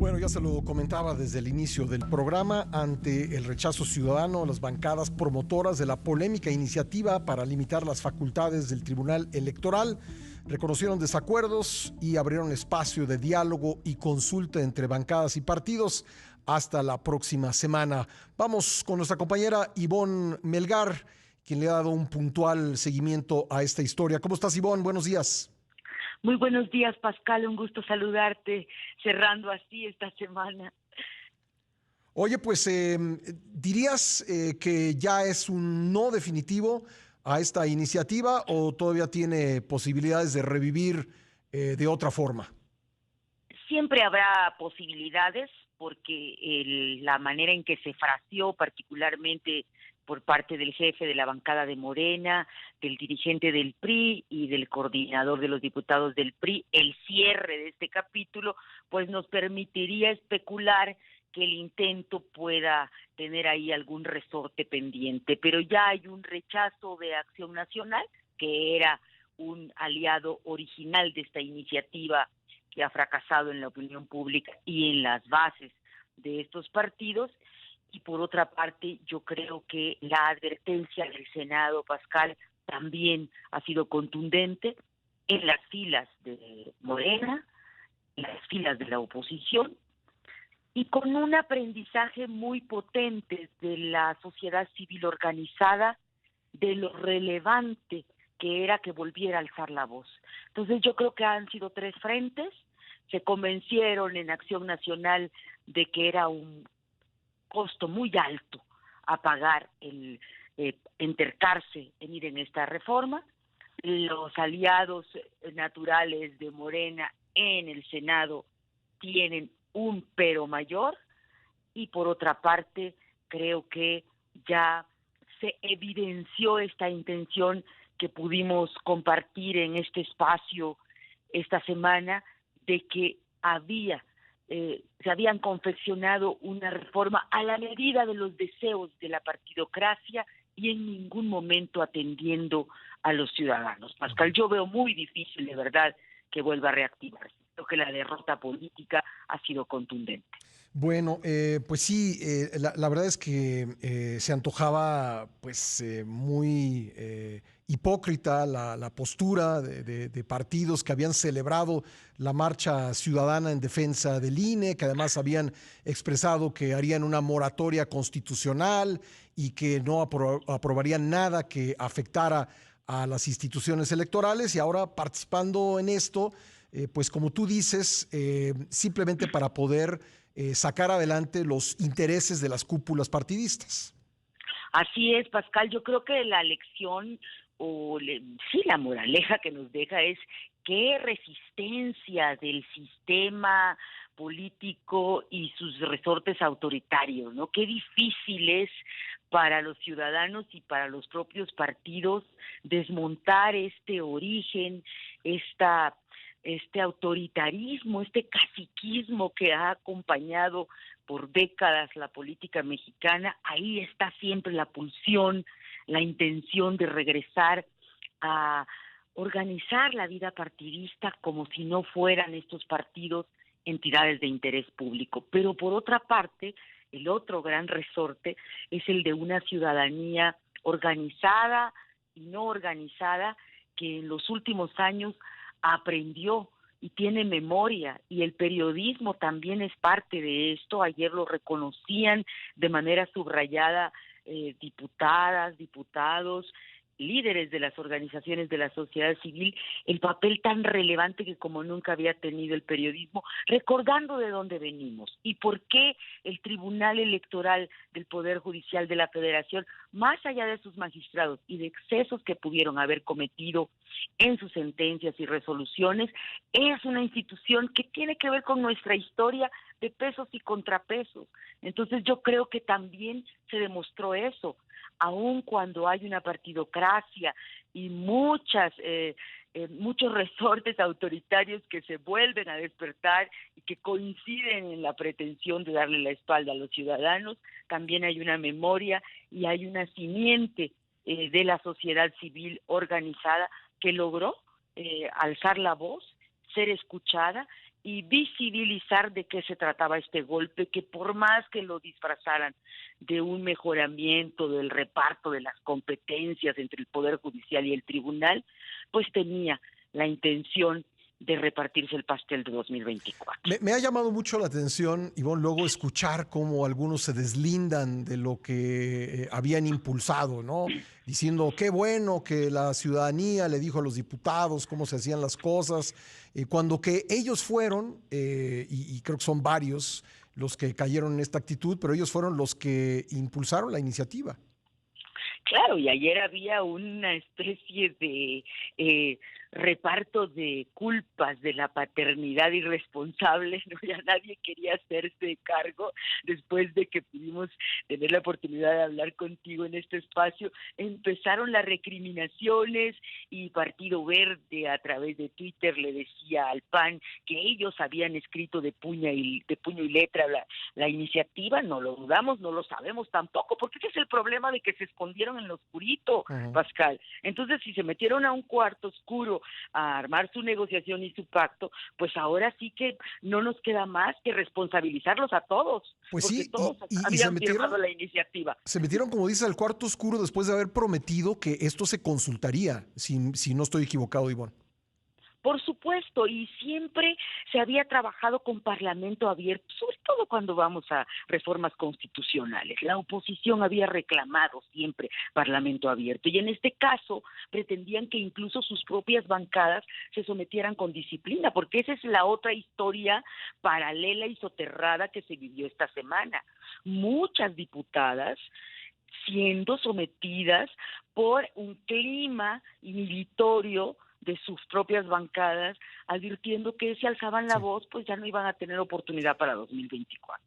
Bueno, ya se lo comentaba desde el inicio del programa, ante el rechazo ciudadano, las bancadas promotoras de la polémica iniciativa para limitar las facultades del Tribunal Electoral reconocieron desacuerdos y abrieron espacio de diálogo y consulta entre bancadas y partidos hasta la próxima semana. Vamos con nuestra compañera Ivonne Melgar, quien le ha dado un puntual seguimiento a esta historia. ¿Cómo estás, Ivonne? Buenos días. Muy buenos días, Pascal, un gusto saludarte, cerrando así esta semana. Oye, pues, ¿dirías que ya es un no definitivo a esta iniciativa o todavía tiene posibilidades de revivir de otra forma? Siempre habrá posibilidades porque la manera en que se fraseó, particularmente por parte del jefe de la bancada de Morena, del dirigente del PRI y del coordinador de los diputados del PRI, el cierre de este capítulo, pues nos permitiría especular que el intento pueda tener ahí algún resorte pendiente, pero ya hay un rechazo de Acción Nacional, que era un aliado original de esta iniciativa que ha fracasado en la opinión pública y en las bases de estos partidos. Y por otra parte, yo creo que la advertencia del Senado, Pascal, también ha sido contundente en las filas de Morena, en las filas de la oposición, y con un aprendizaje muy potente de la sociedad civil organizada de lo relevante que era que volviera a alzar la voz. Entonces yo creo que han sido tres frentes. Se convencieron en Acción Nacional de que era un costo muy alto a pagar el entercarse en ir en esta reforma. Los aliados naturales de Morena en el Senado tienen un pero mayor, y por otra parte creo que ya se evidenció esta intención que pudimos compartir en este espacio esta semana, de que se habían confeccionado una reforma a la medida de los deseos de la partidocracia y en ningún momento atendiendo a los ciudadanos. Pascal, yo veo muy difícil, de verdad, que vuelva a reactivarse. Creo que la derrota política ha sido contundente. Bueno, pues sí, la verdad es que se antojaba pues muy hipócrita la postura de partidos que habían celebrado la marcha ciudadana en defensa del INE, que además habían expresado que harían una moratoria constitucional y que no aprobarían nada que afectara a las instituciones electorales, y ahora participando en esto, pues como tú dices, simplemente para poder sacar adelante los intereses de las cúpulas partidistas. Así es, Pascal. Yo creo que la lección sí, la moraleja que nos deja es qué resistencia del sistema político y sus resortes autoritarios, ¿no? Qué difícil es para los ciudadanos y para los propios partidos desmontar este origen, este autoritarismo, este caciquismo que ha acompañado por décadas la política mexicana. Ahí está siempre la pulsión, la intención de regresar a organizar la vida partidista como si no fueran estos partidos entidades de interés público. Pero por otra parte, el otro gran resorte es el de una ciudadanía organizada y no organizada que en los últimos años aprendió y tiene memoria, y el periodismo también es parte de esto. Ayer lo reconocían de manera subrayada diputadas, diputados, líderes de las organizaciones de la sociedad civil, el papel tan relevante que como nunca había tenido el periodismo, recordando de dónde venimos y por qué el Tribunal Electoral del Poder Judicial de la Federación, más allá de sus magistrados y de excesos que pudieron haber cometido en sus sentencias y resoluciones, es una institución que tiene que ver con nuestra historia de pesos y contrapesos. Entonces yo creo que también se demostró eso, aun cuando hay una partidocracia y muchos resortes autoritarios que se vuelven a despertar y que coinciden en la pretensión de darle la espalda a los ciudadanos. También hay una memoria y hay una simiente de la sociedad civil organizada que logró alzar la voz, ser escuchada y visibilizar de qué se trataba este golpe, que por más que lo disfrazaran de un mejoramiento del reparto de las competencias entre el Poder Judicial y el Tribunal, pues tenía la intención de repartirse el pastel de 2024. Me ha llamado mucho la atención, Ivonne, luego escuchar cómo algunos se deslindan de lo que habían impulsado, ¿no? Diciendo qué bueno que la ciudadanía le dijo a los diputados cómo se hacían las cosas, cuando que ellos fueron, y creo que son varios los que cayeron en esta actitud, pero ellos fueron los que impulsaron la iniciativa. Claro, y ayer había una especie de reparto de culpas de la paternidad irresponsable, ¿no? Ya nadie quería hacerse cargo después de que pudimos tener la oportunidad de hablar contigo en este espacio. Empezaron las recriminaciones y Partido Verde a través de Twitter le decía al PAN que ellos habían escrito de puño y letra la iniciativa. No lo dudamos, no lo sabemos tampoco, porque ese es el problema de que se escondieron en lo oscurito, Pascal. Entonces, si se metieron a un cuarto oscuro a armar su negociación y su pacto, pues ahora sí que no nos queda más que responsabilizarlos a todos, pues porque sí, todos y habían firmado la iniciativa. Se metieron, como dices, al cuarto oscuro después de haber prometido que esto se consultaría, si no estoy equivocado, Ivonne. Por supuesto, y siempre se había trabajado con Parlamento abierto, sobre todo cuando vamos a reformas constitucionales. La oposición había reclamado siempre Parlamento abierto, y en este caso pretendían que incluso sus propias bancadas se sometieran con disciplina, porque esa es la otra historia paralela y soterrada que se vivió esta semana. Muchas diputadas siendo sometidas por un clima inhibitorio de sus propias bancadas, advirtiendo que si alzaban la voz, pues ya no iban a tener oportunidad para 2024.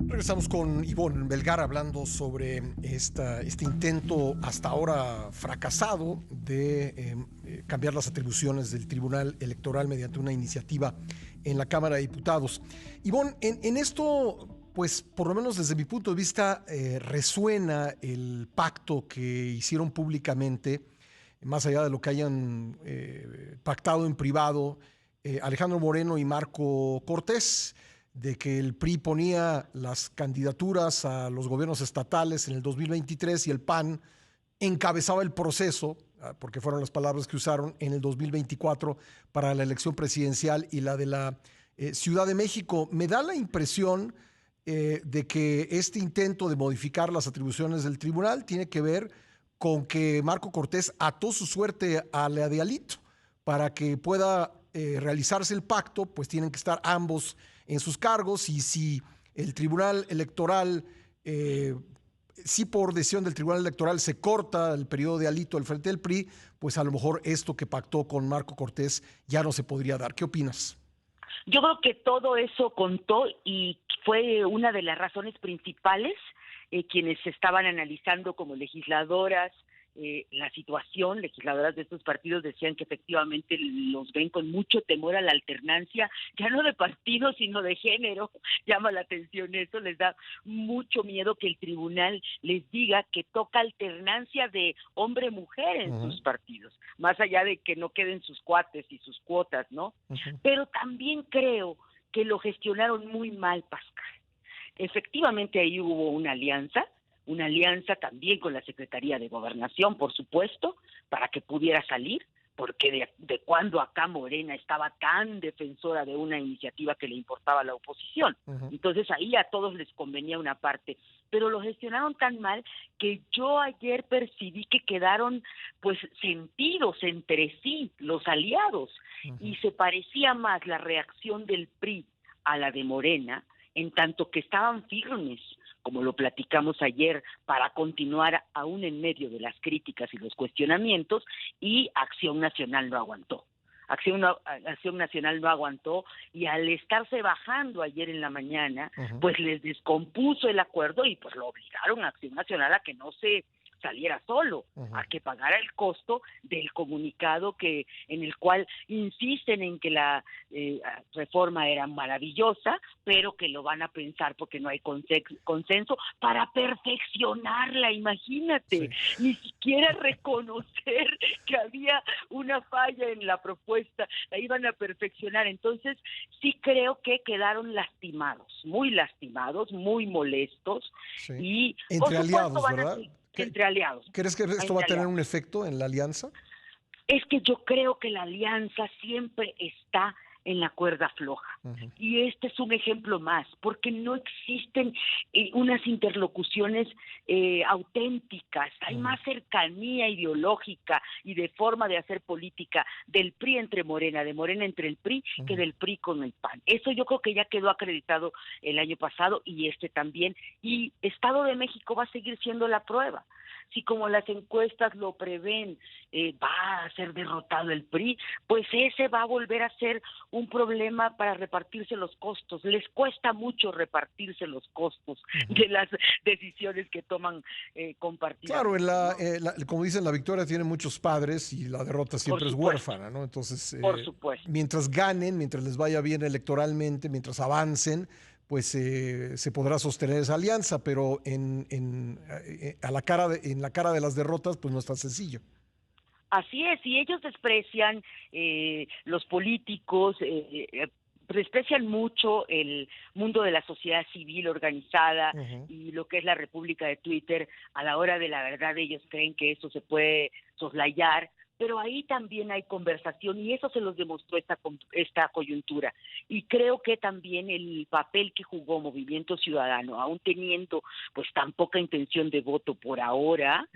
Regresamos con Ivonne Melgar hablando sobre este intento hasta ahora fracasado de cambiar las atribuciones del Tribunal Electoral mediante una iniciativa en la Cámara de Diputados. Ivonne, en esto, pues por lo menos desde mi punto de vista, resuena el pacto que hicieron públicamente, más allá de lo que hayan pactado en privado, Alejandro Moreno y Marco Cortés, de que el PRI ponía las candidaturas a los gobiernos estatales en el 2023 y el PAN encabezaba el proceso, porque fueron las palabras que usaron, en el 2024 para la elección presidencial y la de la Ciudad de México. Me da la impresión de que este intento de modificar las atribuciones del tribunal tiene que ver con que Marco Cortés ató su suerte a la de Alito. Para que pueda realizarse el pacto, pues tienen que estar ambos en sus cargos, y si el Tribunal Electoral, si por decisión del Tribunal Electoral se corta el periodo de Alito al frente del PRI, pues a lo mejor esto que pactó con Marco Cortés ya no se podría dar. ¿Qué opinas? Yo creo que todo eso contó y fue una de las razones principales. Quienes estaban analizando como legisladoras la situación, legisladoras de estos partidos decían que efectivamente los ven con mucho temor a la alternancia, ya no de partido, sino de género. Llama la atención eso, les da mucho miedo que el tribunal les diga que toca alternancia de hombre-mujer en sus partidos, más allá de que no queden sus cuates y sus cuotas, ¿no? Pero también creo que lo gestionaron muy mal, Pascal. Efectivamente ahí hubo una alianza también con la Secretaría de Gobernación, por supuesto, para que pudiera salir, porque de cuando acá Morena estaba tan defensora de una iniciativa que le importaba a la oposición. Entonces ahí a todos les convenía una parte, pero lo gestionaron tan mal que yo ayer percibí que quedaron pues sentidos entre sí los aliados, y se parecía más la reacción del PRI a la de Morena, en tanto que estaban firmes, como lo platicamos ayer, para continuar aún en medio de las críticas y los cuestionamientos, y Acción Nacional no aguantó. Acción Nacional no aguantó, y al estarse bajando ayer en la mañana, pues les descompuso el acuerdo y pues lo obligaron a Acción Nacional a que no se saliera solo, a que pagara el costo del comunicado en el cual insisten en que la reforma era maravillosa, pero que lo van a pensar porque no hay consenso para perfeccionarla, imagínate, ni siquiera reconocer que había una falla en la propuesta, la iban a perfeccionar. Entonces sí creo que quedaron lastimados, muy molestos, y entre aliados, ¿verdad? Entre aliados. ¿Crees que esto va a tener un efecto en la alianza? Es que yo creo que la alianza siempre está en la cuerda floja. Y este es un ejemplo más, porque no existen unas interlocuciones auténticas. Hay más cercanía ideológica y de forma de hacer política del PRI entre Morena, de Morena entre el PRI, que del PRI con el PAN. Eso yo creo que ya quedó acreditado el año pasado y este también. Y Estado de México va a seguir siendo la prueba. Si como las encuestas lo prevén, va a ser derrotado el PRI, pues ese va a volver a ser un problema para repartirse los costos. Les cuesta mucho repartirse los costos de las decisiones que toman compartidamente. Claro, como dicen, la victoria tiene muchos padres y la derrota siempre es huérfana, ¿no? Entonces, por supuesto. Mientras ganen, mientras les vaya bien electoralmente, mientras avancen, pues se podrá sostener esa alianza, pero en la cara de las derrotas, pues no es tan sencillo. Así es, y ellos desprecian los políticos, desprecian mucho el mundo de la sociedad civil organizada y lo que es la República de Twitter. A la hora de la verdad ellos creen que eso se puede soslayar, pero ahí también hay conversación y eso se los demostró esta coyuntura. Y creo que también el papel que jugó Movimiento Ciudadano, aún teniendo pues tan poca intención de voto por ahora,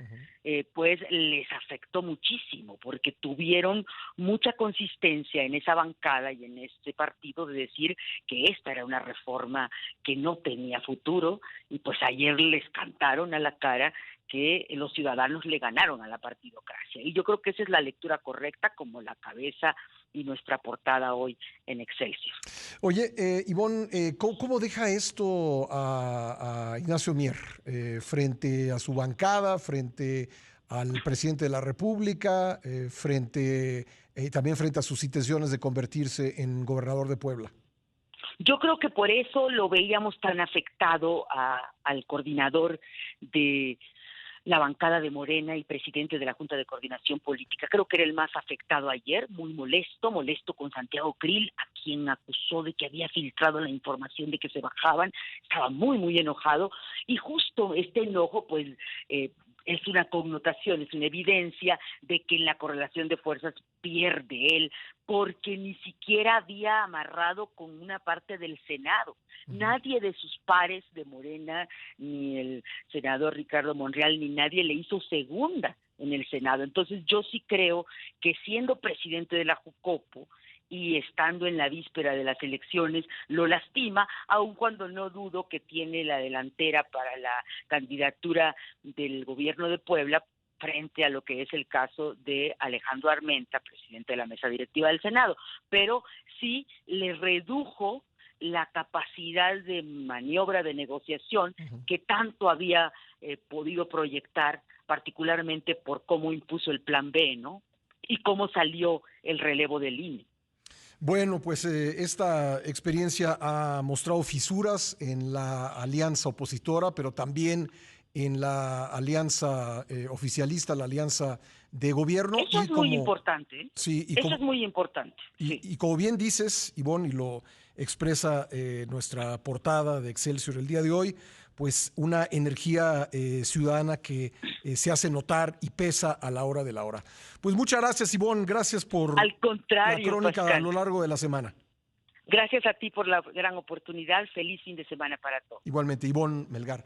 pues les afectó muchísimo, porque tuvieron mucha consistencia en esa bancada y en ese partido de decir que esta era una reforma que no tenía futuro, y pues ayer les cantaron a la cara que los ciudadanos le ganaron a la partidocracia. Y yo creo que esa es la lectura correcta, como la cabeza y nuestra portada hoy en Excelsior. Oye, Ivonne, ¿cómo deja esto a Ignacio Mier frente a su bancada, frente al presidente de la República, también frente a sus intenciones de convertirse en gobernador de Puebla? Yo creo que por eso lo veíamos tan afectado al coordinador de la bancada de Morena y presidente de la Junta de Coordinación Política. Creo que era el más afectado ayer, muy molesto con Santiago Krill, a quien acusó de que había filtrado la información de que se bajaban. Estaba muy, muy enojado, y justo este enojo, pues, es una connotación, es una evidencia de que en la correlación de fuerzas pierde él, porque ni siquiera había amarrado con una parte del Senado. Nadie de sus pares de Morena, ni el senador Ricardo Monreal, ni nadie le hizo segunda en el Senado. Entonces yo sí creo que siendo presidente de la Jucopo y estando en la víspera de las elecciones, lo lastima, aun cuando no dudo que tiene la delantera para la candidatura del gobierno de Puebla, frente a lo que es el caso de Alejandro Armenta, presidente de la mesa directiva del Senado. Pero sí le redujo la capacidad de maniobra, de negociación, que tanto había podido proyectar, particularmente por cómo impuso el plan B, ¿no? Y cómo salió el relevo del INE. Bueno, pues esta experiencia ha mostrado fisuras en la alianza opositora, pero también en la alianza oficialista, la alianza de gobierno. Eso es muy importante. Sí, eso es muy importante. Y como bien dices, Ivonne, y lo expresa nuestra portada de Excelsior el día de hoy, pues una energía ciudadana que se hace notar y pesa a la hora de la hora. Pues muchas gracias, Ivonne, gracias por Al contrario, la crónica, Pascal, a lo largo de la semana. Gracias a ti por la gran oportunidad. Feliz fin de semana para todos. Igualmente, Ivonne Melgar.